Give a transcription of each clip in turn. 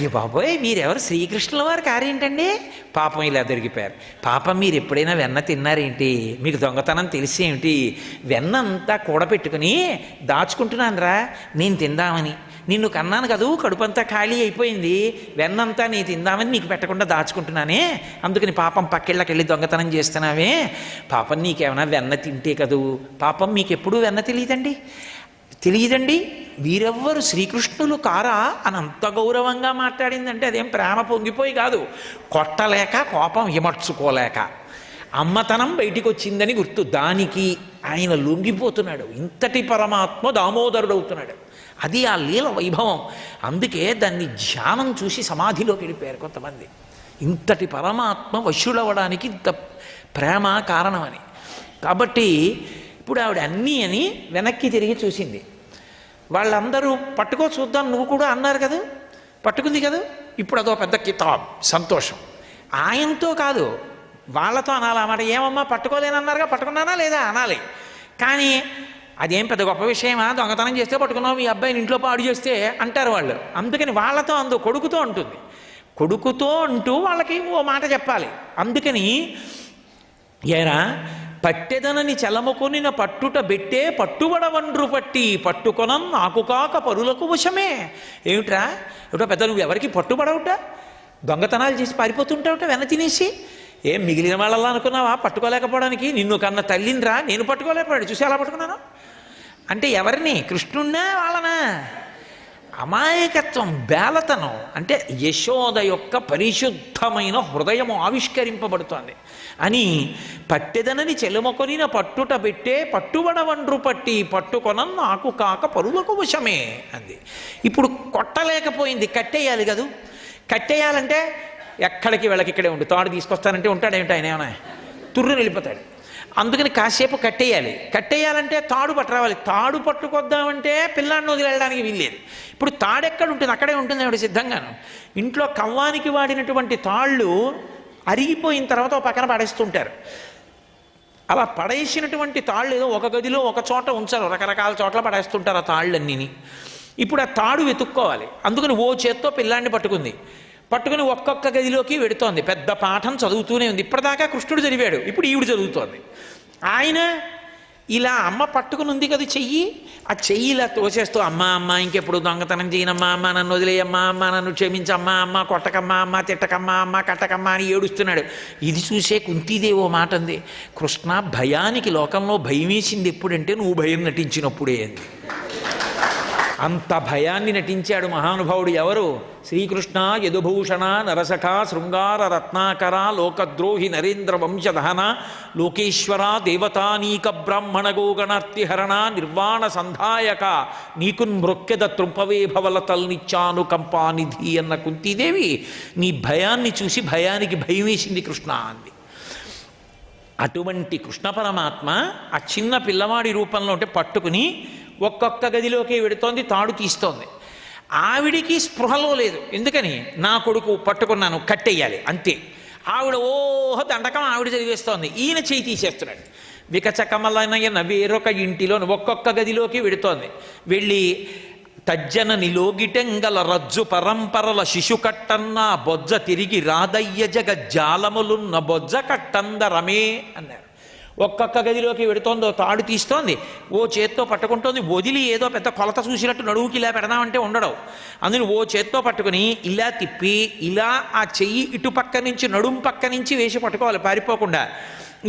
అయ్యో బాబోయ్, మీరెవరు? శ్రీకృష్ణుల వారి కారేంటండి? పాపం ఇలా దొరికిపోయారు. పాపం మీరు ఎప్పుడైనా వెన్న తిన్నారేంటి? మీకు దొంగతనం తెలిసేమిటి? వెన్న అంతా కూడపెట్టుకుని దాచుకుంటున్నానురా నేను తిందామని. నిన్ను కన్నాను కదూ, కడుపంతా ఖాళీ అయిపోయింది, వెన్నంతా నీ తిందామని నీకు పెట్టకుండా దాచుకుంటున్నానే, అందుకని పాపం పక్కిళ్ళకెళ్ళి దొంగతనం చేస్తున్నావే. పాపం నీకేమైనా వెన్న తింటే కదూ, పాపం మీకెప్పుడూ వెన్న తెలియదండి. వీరెవ్వరు శ్రీకృష్ణులు కారా అని అంత గౌరవంగా మాట్లాడిందంటే అదేం ప్రేమ పొంగిపోయి కాదు, కొట్టలేక కోపం విమర్చుకోలేక అమ్మతనం బయటికి వచ్చిందని గుర్తు. దానికి ఆయన లొంగిపోతున్నాడు. ఇంతటి పరమాత్మ దామోదరుడు అవుతున్నాడు. అది ఆ లీల వైభవం. అందుకే దాన్ని ధ్యానం చూసి సమాధిలోకి వెళ్ళిపోయారు కొంతమంది. ఇంతటి పరమాత్మ వశుడవడానికి ఇంత ప్రేమ కారణమని. కాబట్టి ఇప్పుడు ఆవిడ అన్నీ అని వెనక్కి తిరిగి చూసింది. వాళ్ళందరూ పట్టుకో చూద్దాం నువ్వు కూడా అన్నారు కదా, పట్టుకుంది కదా, ఇప్పుడు అదో పెద్ద కితాబ్ సంతోషం. ఆయనతో కాదు వాళ్ళతో అనాలి అన్నమాట. ఏమమ్మా పట్టుకోలేనన్నారుగా, పట్టుకున్నానా లేదా అనాలి. కానీ అదేం పెద్ద గొప్ప విషయమా, దొంగతనం చేస్తే పట్టుకున్నావు, మీ అబ్బాయిని ఇంట్లో పాడు చేస్తే అంటారు వాళ్ళు. అందుకని వాళ్ళతో అందు కొడుకుతో అంటుంది. కొడుకుతో అంటూ వాళ్ళకి ఓ మాట చెప్పాలి. అందుకని ఏరా పట్టెదనని చెలముకొనిన పట్టుట బెట్టే పట్టుబడవండ్రు పట్టి పట్టుకొనం నాకు కాక పరులకు వశమే. ఏమిట్రా ఏమిటో పెద్ద, నువ్వు ఎవరికి పట్టుబడవుట, దొంగతనాలు చేసి పారిపోతుంటావుట వెన తినేసి. ఏం మిగిలిన వాళ్ళలా అనుకున్నావా పట్టుకోలేకపోవడానికి? నిన్ను కన్న తల్లినిరా, నేను పట్టుకోలేకపోయాడు, చూసి ఎలా పట్టుకున్నాను అంటే ఎవరిని? కృష్ణుణ్ణా వాళ్ళనా? అమాయకత్వం, బేలతనం. అంటే యశోద యొక్క పరిశుద్ధమైన హృదయము ఆవిష్కరింపబడుతోంది అని. పట్టెదనని చెలుమకొనిన పట్టుట పెట్టే పట్టుబడవండ్రు పట్టి పట్టుకొనం నాకు కాక పరులకు వశమే అంది. ఇప్పుడు కొట్టలేకపోయింది, కట్టేయాలి కదూ. కట్టేయాలంటే ఎక్కడికి వెళ్ళకి ఇక్కడే ఉండు, తాడు తీసుకొస్తానంటే ఉంటాడేమిటి ఆయన? ఏమైనా తుర్రుని వెళ్ళిపోతాడు. అందుకని కాసేపు కట్టేయాలంటే తాడు పట్టరావాలి. తాడు పట్టుకొద్దామంటే పిల్లాడిని వదిలి వెళ్ళడానికి వీల్లేదు. ఇప్పుడు తాడు ఎక్కడ ఉంటుంది? అక్కడే ఉంటుంది ఆవిడ సిద్ధంగాను. ఇంట్లో కవ్వానికి వాడినటువంటి తాళ్ళు అరిగిపోయిన తర్వాత ఒక పక్కన పడేస్తుంటారు. అలా పడేసినటువంటి తాళ్ళు ఏదో ఒక గదిలో ఒక చోట ఉంచారు, రకరకాల చోట్ల పడేస్తుంటారు ఆ తాళ్ళన్నీ. ఇప్పుడు ఆ తాడు వెతుక్కోవాలి. అందుకని ఓ చేత్తో పిల్లాడిని పట్టుకుని ఒక్కొక్క గదిలోకి వెడుతోంది. పెద్ద పాఠం చదువుతూనే ఉంది. ఇప్పటిదాకా కృష్ణుడు చదివాడు, ఇప్పుడు ఈవిడ చదువుతోంది. ఆయన ఇలా అమ్మ పట్టుకుని ఉంది కదా చెయ్యి, ఆ చెయ్యి ఇలా తోసేస్తూ అమ్మ ఇంకెప్పుడు దొంగతనం చేయనమ్మా, అమ్మ నన్ను వదిలేయమ్మా, అమ్మ నన్ను క్షమించమ్మా, అమ్మ కొట్టకమ్మా, అమ్మ తిట్టకమ్మా, అమ్మ కట్టకమ్మా అని ఏడుస్తున్నాడు. ఇది చూసే కుంతీదేవో మాట అంది, కృష్ణ భయానికి లోకంలో భయం వేసింది ఎప్పుడంటే నువ్వు భయం నటించినప్పుడే అంది. అంత భయాన్ని నటించాడు మహానుభావుడు. ఎవరు? శ్రీకృష్ణ యదుభూషణ నరసఖ శృంగార రత్నాకర లోకద్రోహి నరేంద్ర వంశదహన లోకేశ్వర దేవతానీక బ్రాహ్మణ గోగణార్తిహరణ నిర్వాణ సంధాయక నీకు మృక్కెద త్రుంపవే భవలతల్నిచ్చాను కంపానిధి అన్న కుంతీదేవి నీ భయాన్ని చూసి భయానికి భయం వేసింది కృష్ణ అంది. అటువంటి కృష్ణ పరమాత్మ ఆ చిన్న పిల్లవాడి రూపంలో ఉంటే పట్టుకుని ఒక్కొక్క గదిలోకి వెడుతోంది, తాడు తీస్తోంది. ఆవిడికి స్పృహలో లేదు. ఎందుకని? నా కొడుకు పట్టుకున్నాను, కట్టేయాలి అంతే. ఆవిడ ఓహో దండకం ఆవిడ చదివేస్తోంది, ఈయన చేయి తీసేస్తున్నాడు. వికచకమలనయన వేరొక ఇంటిలో ఒక్కొక్క గదిలోకి వెడుతోంది. వెళ్ళి తజ్జన నిలోగిటెంగల రజ్జు పరంపరల శిశు కట్టన్న బొజ్జ తిరిగి రాదయ్య జగజ్జాలములున్న బొజ్జ కట్టందరమే అన్నారు. ఒక్కొక్క గదిలోకి వెడుతోందో తాడు తీస్తోంది, ఓ చేత్తో పట్టుకుంటోంది. వదిలి ఏదో పెద్ద కొలత చూసినట్టు నడువుకి ఇలా పెడదామంటే ఉండడం. అందుకని ఓ చేత్తో పట్టుకుని ఇలా తిప్పి ఇలా ఆ చెయ్యి ఇటు పక్క నుంచి నడుము పక్క నుంచి వేసి పట్టుకోవాలి పారిపోకుండా.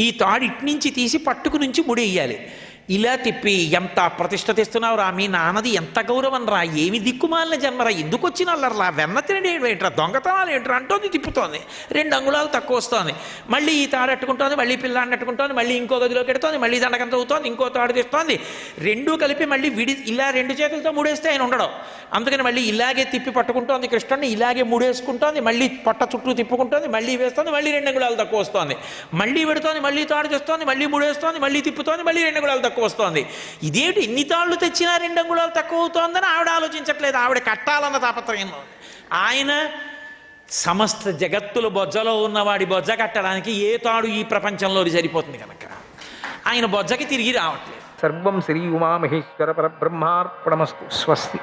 ఈ తాడు ఇటు నుంచి తీసి పట్టుకు నుంచి ముడేయాలి. ఇలా తిప్పి ఎంత ప్రతిష్ట తెస్తున్నావు రా, మీ నాన్నది ఎంత గౌరవం రా, ఏమి దిక్కుమాలిన జన్మరా, ఎందుకు వచ్చిన అల్లర్లా, వెన్న తినడం ఏంట్రా, దొంగతనాలు ఏంట్రా అంటోంది, తిప్పుతోంది. 2 అంగుళాలు తక్కువ వస్తోంది. మళ్ళీ ఈ తాడు అట్టుకుంటోంది, మళ్ళీ పిల్లాన్ని అట్టుకుంటోంది, మళ్ళీ ఇంకో గదిలోకి ఎడుతోంది, మళ్ళీ దండకంత అవుతోంది, ఇంకో తాడు తెస్తోంది. రెండూ కలిపి మళ్ళీ ఇలా 2 చేతులతో ముడేస్తే ఆయన ఉండడం. అందుకని మళ్ళీ ఇలాగే తిప్పి పట్టుకుంటోంది కృష్ణుడిని, ఇలాగే ముడేసుకుంటోంది, మళ్ళీ పొట్ట చుట్టూ తిప్పుకుంటోంది, మళ్ళీ వేస్తోంది, మళ్ళీ 2 అంగుళాలు తక్కువ వస్తోంది, మళ్ళీ పెడుతోంది, మళ్ళీ తాడు తెస్తోంది, మళ్ళీ ముడేస్తోంది, మళ్ళీ తిప్పుతోంది, మళ్ళీ 2 అంగుళాలు తక్కువ వస్తోంది. ఇదేంటి ఇన్ని తాళ్ళు తెచ్చినా 2 అంగుళాలు తక్కువ అవుతోందని ఆవిడ ఆలోచించట్లేదు. ఆవిడ కట్టాలన్న తాపత్రయంలో ఆయన సమస్త జగత్తుల బొజ్జలో ఉన్నవాడి బొజ్జ కట్టడానికి ఏ తాడు ఈ ప్రపంచంలో సరిపోతుంది కనుక ఆయన బొజ్జకి తిరిగి రావట్లేదు. సర్వం శ్రీ ఉమామహేశ్వర పరబ్రహ్మార్పణమస్తు. స్వస్తి.